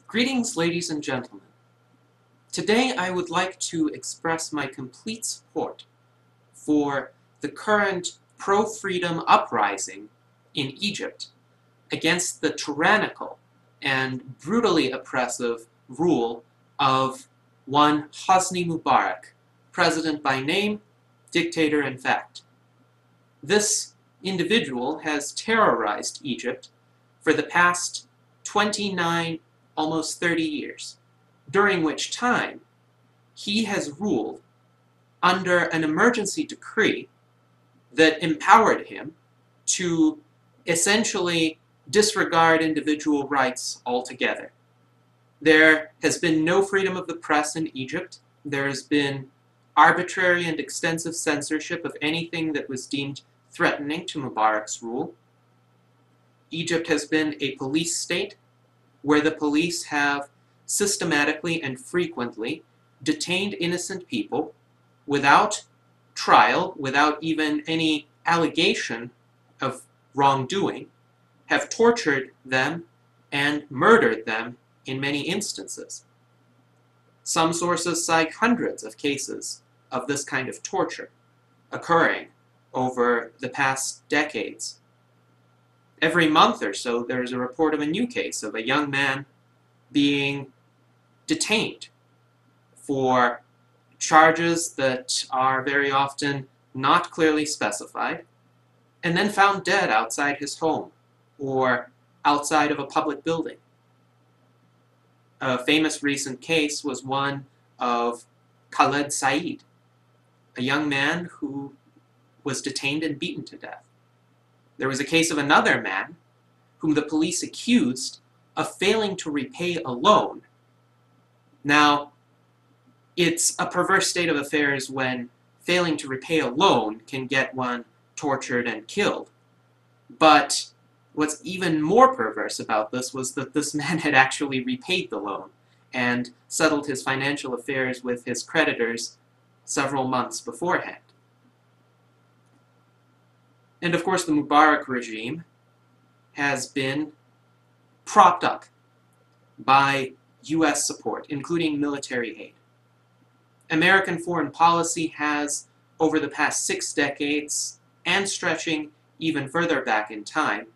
Greetings, ladies and gentlemen. Today I would like to express my complete support for the current pro-freedom uprising in Egypt against the tyrannical and brutally oppressive rule of one Hosni Mubarak, president by name, dictator in fact. This individual has terrorized Egypt for the past 29, almost 30 years, during which time he has ruled under an emergency decree that empowered him to essentially disregard individual rights altogether. There has been no freedom of the press in Egypt. There has been arbitrary and extensive censorship of anything that was deemed threatening to Mubarak's rule. Egypt has been a police state where the police have systematically and frequently detained innocent people without trial, without even any allegation of wrongdoing, have tortured them and murdered them in many instances. Some sources cite hundreds of cases of this kind of torture occurring over the past decades. Every month or so, there is a report of a new case of a young man being detained for charges that are very often not clearly specified, and then found dead outside his home or outside of a public building. A famous recent case was one of Khaled Said, a young man who was detained and beaten to death. There was a case of another man whom the police accused of failing to repay a loan. Now, it's a perverse state of affairs when failing to repay a loan can get one tortured and killed. But what's even more perverse about this was that this man had actually repaid the loan and settled his financial affairs with his creditors several months beforehand. And of course, the Mubarak regime has been propped up by U.S. support, including military aid. American foreign policy has, over the past 6 decades, and stretching even further back in time,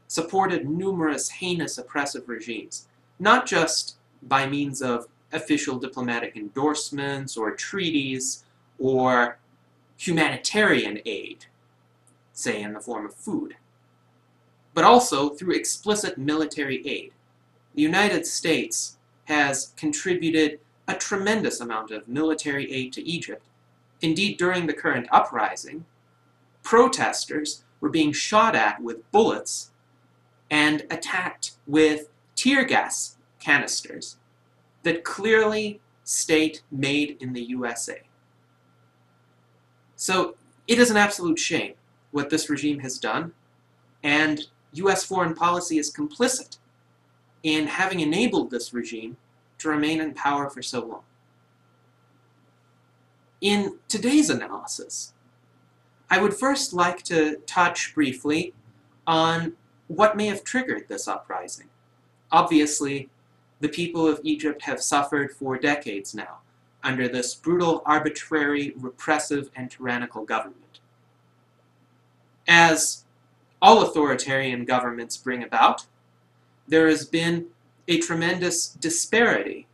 supported numerous heinous oppressive regimes, not just by means of official diplomatic endorsements or treaties or humanitarian aid, say in the form of food, but also through explicit military aid. The United States has contributed a tremendous amount of military aid to Egypt. Indeed, during the current uprising, protesters were being shot at with bullets and attacked with tear gas canisters that clearly state made in the U.S.A. So it is an absolute shame what this regime has done, and U.S. foreign policy is complicit in having enabled this regime to remain in power for so long. In today's analysis, I would first like to touch briefly on what may have triggered this uprising. Obviously, the people of Egypt have suffered for decades now under this brutal, arbitrary, repressive, and tyrannical government. As all authoritarian governments bring about, there has been a tremendous disparity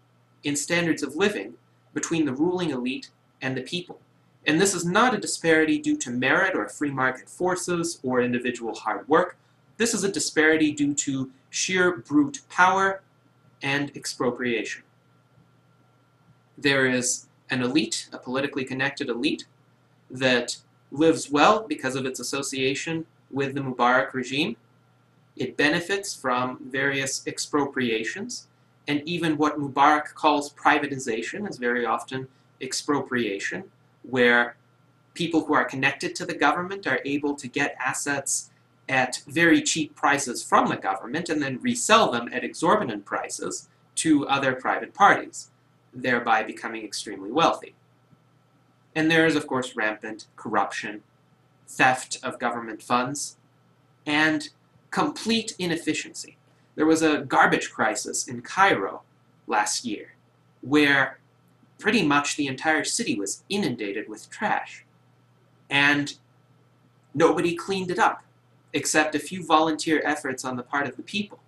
in standards of living between the ruling elite and the people. And this is not a disparity due to merit or free market forces or individual hard work. This is a disparity due to sheer brute power and expropriation. There is an elite, a politically connected elite, that lives well because of its association with the Mubarak regime. It benefits from various expropriations, and even what Mubarak calls privatization is very often expropriation, where people who are connected to the government are able to get assets at very cheap prices from the government and then resell them at exorbitant prices to other private parties, thereby becoming extremely wealthy. And there is, of course, rampant corruption, theft of government funds, and complete inefficiency. There was a garbage crisis in Cairo last year, where pretty much the entire city was inundated with trash, and nobody cleaned it up, except a few volunteer efforts on the part of the people.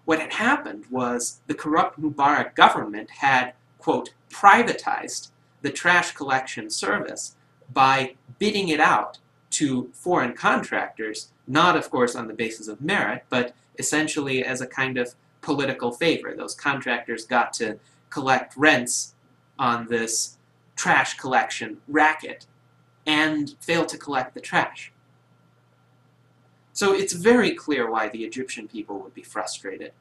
What had happened was the corrupt Mubarak government had, quote, privatized the trash collection service by bidding it out to foreign contractors, not, of course, on the basis of merit, but essentially as a kind of political favor. Those contractors got to collect rents on this trash collection racket and failed to collect the trash. So it's very clear why the Egyptian people would be frustrated.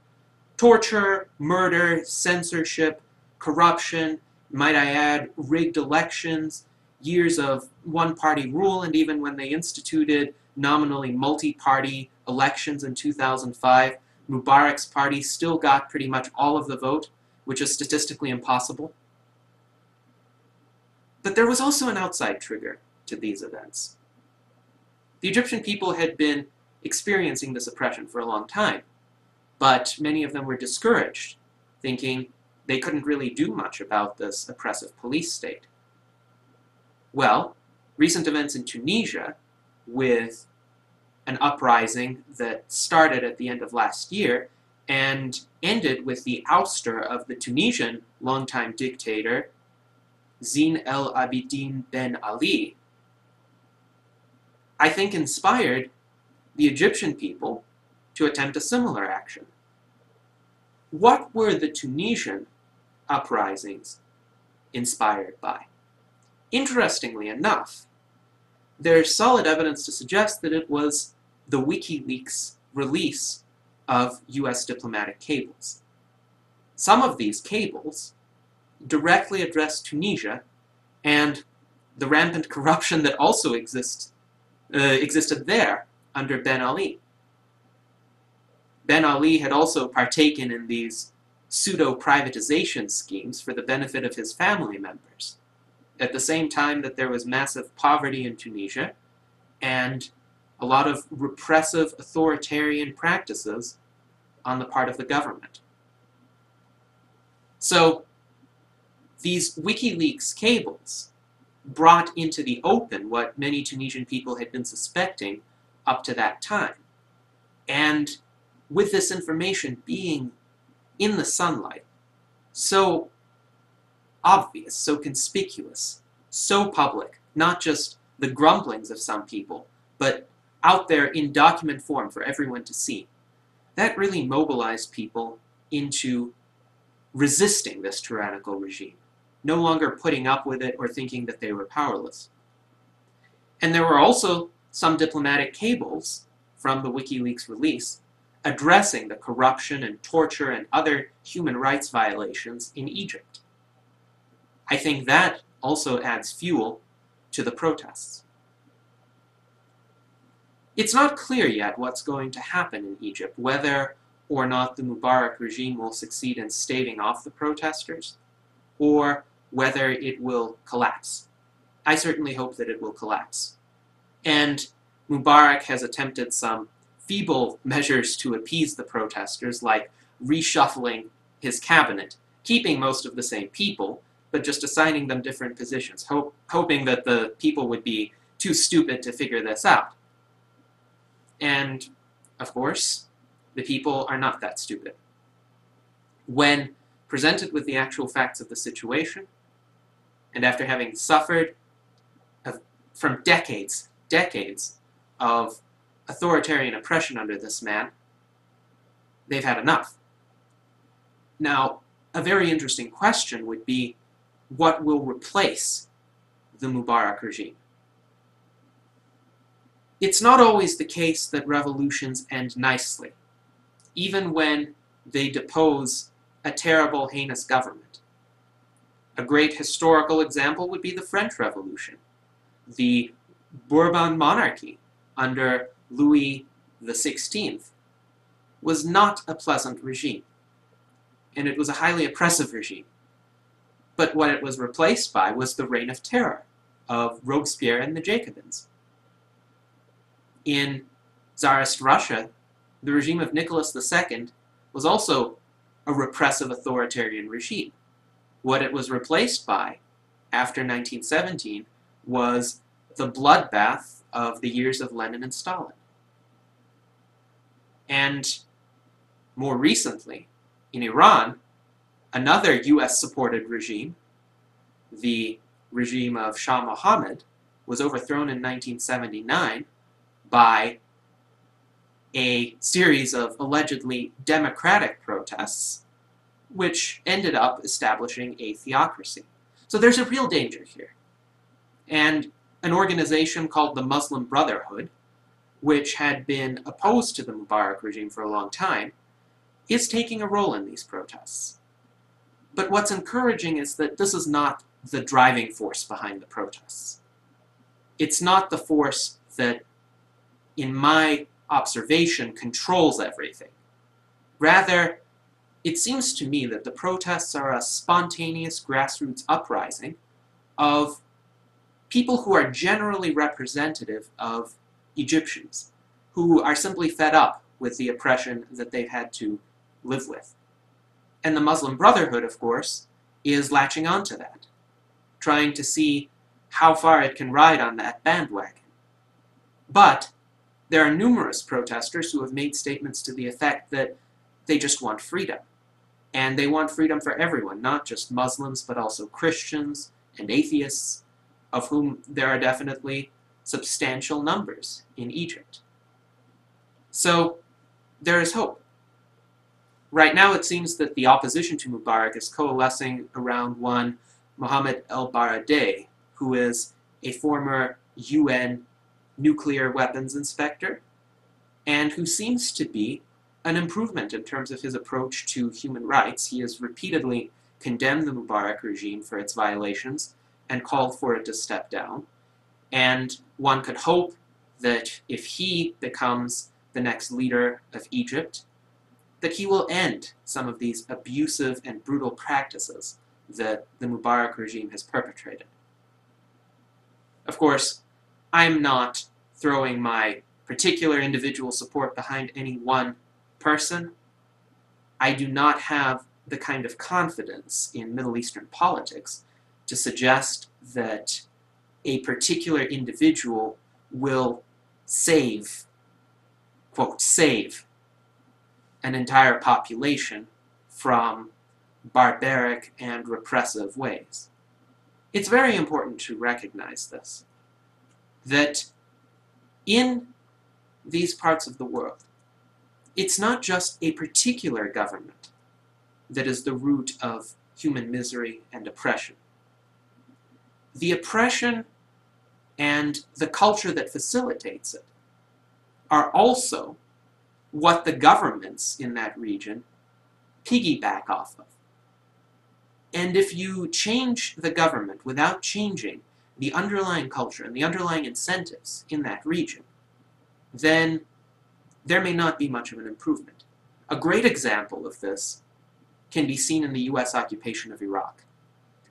Torture, murder, censorship, corruption, might I add, rigged elections, years of one-party rule, and even when they instituted nominally multi-party elections in 2005, Mubarak's party still got pretty much all of the vote, which is statistically impossible. But there was also an outside trigger to these events. The Egyptian people had been experiencing this oppression for a long time, but many of them were discouraged, thinking they couldn't really do much about this oppressive police state. Well, recent events in Tunisia, with an uprising that started at the end of last year and ended with the ouster of the Tunisian longtime dictator, Zine El Abidine Ben Ali, I think inspired the Egyptian people to attempt a similar action. What were the Tunisian uprisings inspired by? Interestingly enough, there's solid evidence to suggest that it was the WikiLeaks release of US diplomatic cables. Some of these cables directly address Tunisia and the rampant corruption that also existed there under Ben Ali. Ben Ali had also partaken in these pseudo-privatization schemes for the benefit of his family members, at the same time that there was massive poverty in Tunisia and a lot of repressive authoritarian practices on the part of the government. So these WikiLeaks cables brought into the open what many Tunisian people had been suspecting up to that time. And with this information being in the sunlight, so obvious, so conspicuous, so public, not just the grumblings of some people, but out there in document form for everyone to see, that really mobilized people into resisting this tyrannical regime, no longer putting up with it or thinking that they were powerless. And there were also some diplomatic cables from the WikiLeaks release addressing the corruption and torture and other human rights violations in Egypt. I think that also adds fuel to the protests. It's not clear yet what's going to happen in Egypt, whether or not the Mubarak regime will succeed in staving off the protesters, or whether it will collapse. I certainly hope that it will collapse. And Mubarak has attempted some feeble measures to appease the protesters, like reshuffling his cabinet, keeping most of the same people, but just assigning them different positions, hoping that the people would be too stupid to figure this out. And, of course, the people are not that stupid. When presented with the actual facts of the situation, and after having suffered from decades of authoritarian oppression under this man, they've had enough. Now, a very interesting question would be, what will replace the Mubarak regime? It's not always the case that revolutions end nicely, even when they depose a terrible, heinous government. A great historical example would be the French Revolution. The Bourbon monarchy under Louis XVI was not a pleasant regime, and it was a highly oppressive regime. But what it was replaced by was the reign of terror of Robespierre and the Jacobins. In Tsarist Russia, the regime of Nicholas II was also a repressive authoritarian regime. What it was replaced by after 1917 was the bloodbath of the years of Lenin and Stalin. And more recently, in Iran, another US-supported regime, the regime of Shah Mohammed, was overthrown in 1979 by a series of allegedly democratic protests, which ended up establishing a theocracy. So there's a real danger here. And an organization called the Muslim Brotherhood, which had been opposed to the Mubarak regime for a long time, is taking a role in these protests. But what's encouraging is that this is not the driving force behind the protests. It's not the force that, in my observation, controls everything. Rather, it seems to me that the protests are a spontaneous grassroots uprising of people who are generally representative of Egyptians, who are simply fed up with the oppression that they've had to live with. And the Muslim Brotherhood, of course, is latching onto that, trying to see how far it can ride on that bandwagon. But there are numerous protesters who have made statements to the effect that they just want freedom. And they want freedom for everyone, not just Muslims, but also Christians and atheists, of whom there are definitely substantial numbers in Egypt. So there is hope. Right now it seems that the opposition to Mubarak is coalescing around one Mohammed el-Baradei, who is a former UN nuclear weapons inspector, and who seems to be an improvement in terms of his approach to human rights. He has repeatedly condemned the Mubarak regime for its violations and called for it to step down. And one could hope that if he becomes the next leader of Egypt, that he will end some of these abusive and brutal practices that the Mubarak regime has perpetrated. Of course, I'm not throwing my particular individual support behind any one person. I do not have the kind of confidence in Middle Eastern politics to suggest that a particular individual will save, quote, save an entire population from barbaric and repressive ways. It's very important to recognize this, that in these parts of the world, it's not just a particular government that is the root of human misery and oppression. The oppression and the culture that facilitates it are also what the governments in that region piggyback off of. And if you change the government without changing the underlying culture and the underlying incentives in that region, then there may not be much of an improvement. A great example of this can be seen in the US occupation of Iraq.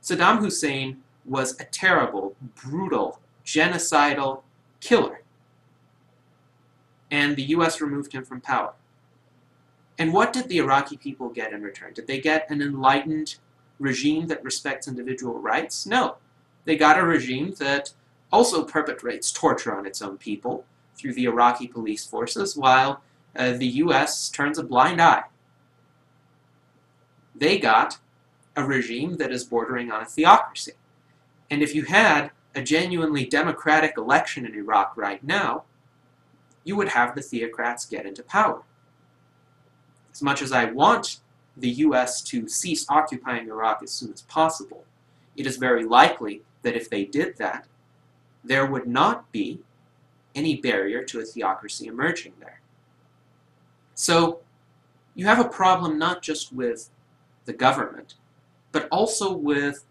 Saddam Hussein was a terrible, brutal, genocidal killer. And the US removed him from power. And what did the Iraqi people get in return? Did they get an enlightened regime that respects individual rights? No. They got a regime that also perpetrates torture on its own people through the Iraqi police forces, while the US turns a blind eye. They got a regime that is bordering on a theocracy. And if you had a genuinely democratic election in Iraq right now, you would have the theocrats get into power. As much as I want the US to cease occupying Iraq as soon as possible, it is very likely that if they did that, there would not be any barrier to a theocracy emerging there. So you have a problem not just with the government, but also with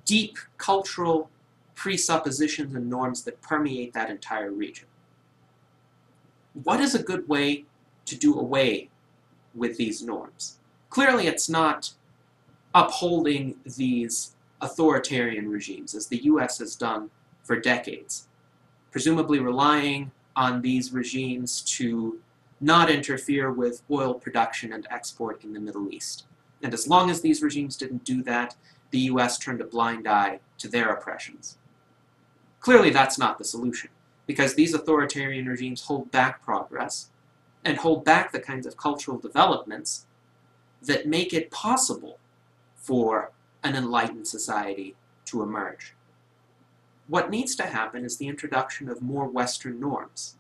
deep cultural presuppositions and norms that permeate that entire region. What is a good way to do away with these norms? Clearly, it's not upholding these authoritarian regimes, as the US has done for decades, presumably relying on these regimes to not interfere with oil production and export in the Middle East. And as long as these regimes didn't do that, the US turned a blind eye to their oppressions. Clearly that's not the solution, because these authoritarian regimes hold back progress and hold back the kinds of cultural developments that make it possible for an enlightened society to emerge. What needs to happen is the introduction of more Western norms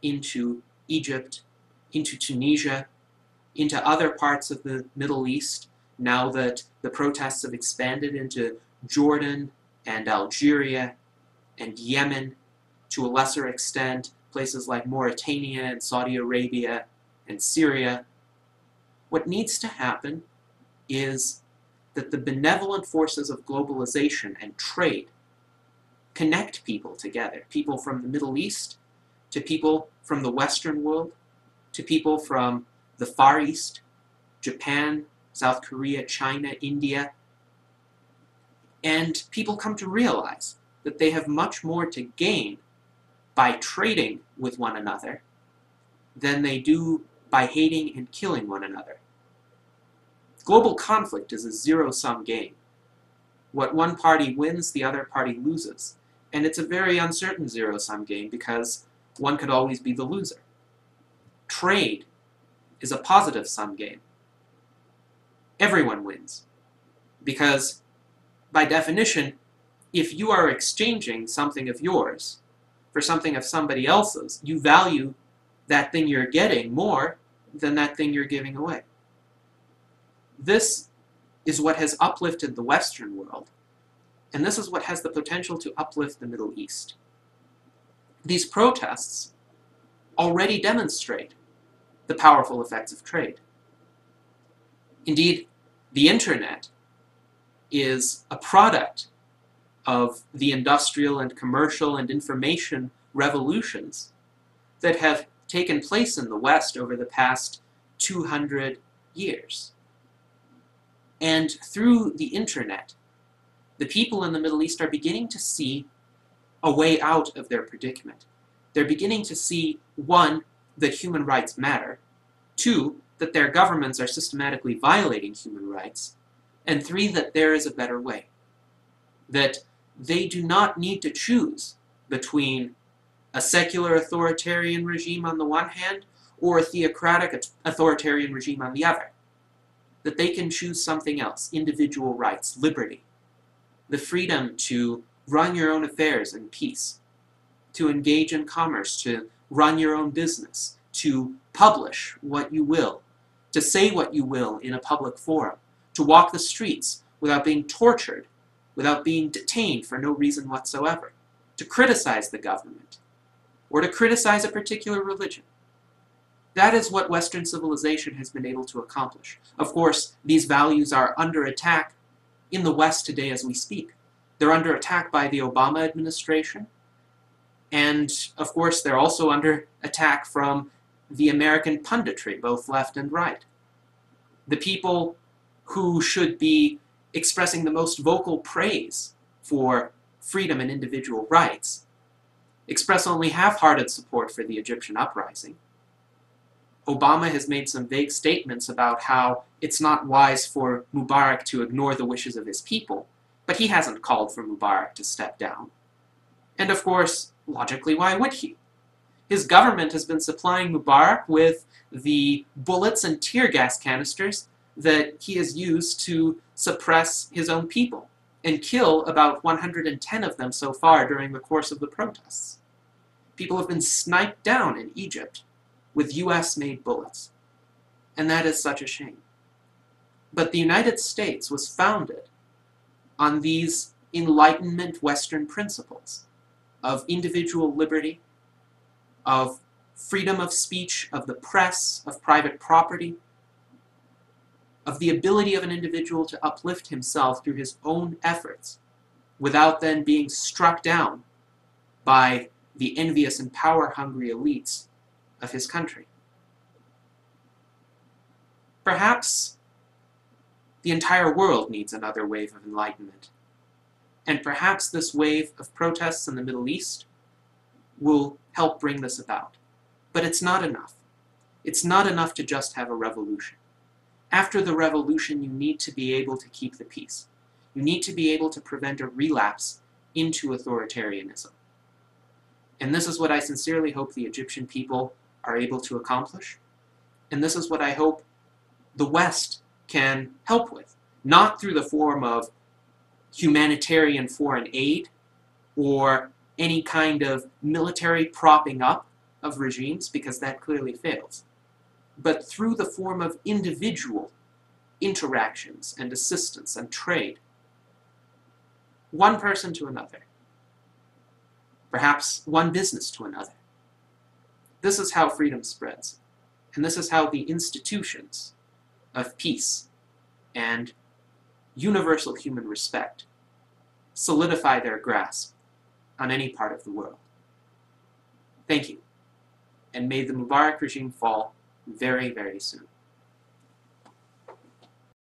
into Egypt, into Tunisia, into other parts of the Middle East, now that the protests have expanded into Jordan and Algeria and Yemen, to a lesser extent, places like Mauritania and Saudi Arabia and Syria. What needs to happen is that the benevolent forces of globalization and trade connect people together, people from the Middle East to people from the Western world, to people from the Far East, Japan, South Korea, China, India, and people come to realize that they have much more to gain by trading with one another than they do by hating and killing one another. Global conflict is a zero-sum game. What one party wins, the other party loses. And it's a very uncertain zero-sum game because one could always be the loser. Trade is a positive-sum game. Everyone wins. Because, by definition, if you are exchanging something of yours for something of somebody else's, you value that thing you're getting more than that thing you're giving away. This is what has uplifted the Western world, and this is what has the potential to uplift the Middle East. These protests already demonstrate the powerful effects of trade. Indeed, the internet is a product of the industrial and commercial and information revolutions that have taken place in the West over the past 200 years. And through the internet, the people in the Middle East are beginning to see a way out of their predicament. They're beginning to see, one, that human rights matter, two, that their governments are systematically violating human rights, and three, that there is a better way. That they do not need to choose between a secular authoritarian regime on the one hand or a theocratic authoritarian regime on the other. That they can choose something else, individual rights, liberty, the freedom to run your own affairs in peace, to engage in commerce, to run your own business, to publish what you will, to say what you will in a public forum, to walk the streets without being tortured, without being detained for no reason whatsoever, to criticize the government, or to criticize a particular religion. That is what Western civilization has been able to accomplish. Of course, these values are under attack in the West today as we speak. They're under attack by the Obama administration, and of course they're also under attack from the American punditry, both left and right. The people who should be expressing the most vocal praise for freedom and individual rights express only half-hearted support for the Egyptian uprising. Obama has made some vague statements about how it's not wise for Mubarak to ignore the wishes of his people, but he hasn't called for Mubarak to step down. And of course, logically, why would he? His government has been supplying Mubarak with the bullets and tear gas canisters that he has used to suppress his own people, and kill about 110 of them so far during the course of the protests. People have been sniped down in Egypt with US-made bullets, and that is such a shame. But the United States was founded on these Enlightenment Western principles of individual liberty, of freedom of speech, of the press, of private property, of the ability of an individual to uplift himself through his own efforts without then being struck down by the envious and power-hungry elites of his country. Perhaps the entire world needs another wave of enlightenment, and perhaps this wave of protests in the Middle East will help bring this about. But it's not enough. It's not enough to just have a revolution. After the revolution, you need to be able to keep the peace. You need to be able to prevent a relapse into authoritarianism. And this is what I sincerely hope the Egyptian people are able to accomplish. And this is what I hope the West can help with. Not through the form of humanitarian foreign aid or any kind of military propping up of regimes, because that clearly fails, but through the form of individual interactions and assistance and trade. One person to another. Perhaps one business to another. This is how freedom spreads. And this is how the institutions of peace and universal human respect solidify their grasp on any part of the world. Thank you, and may the Mubarak regime fall very, very soon.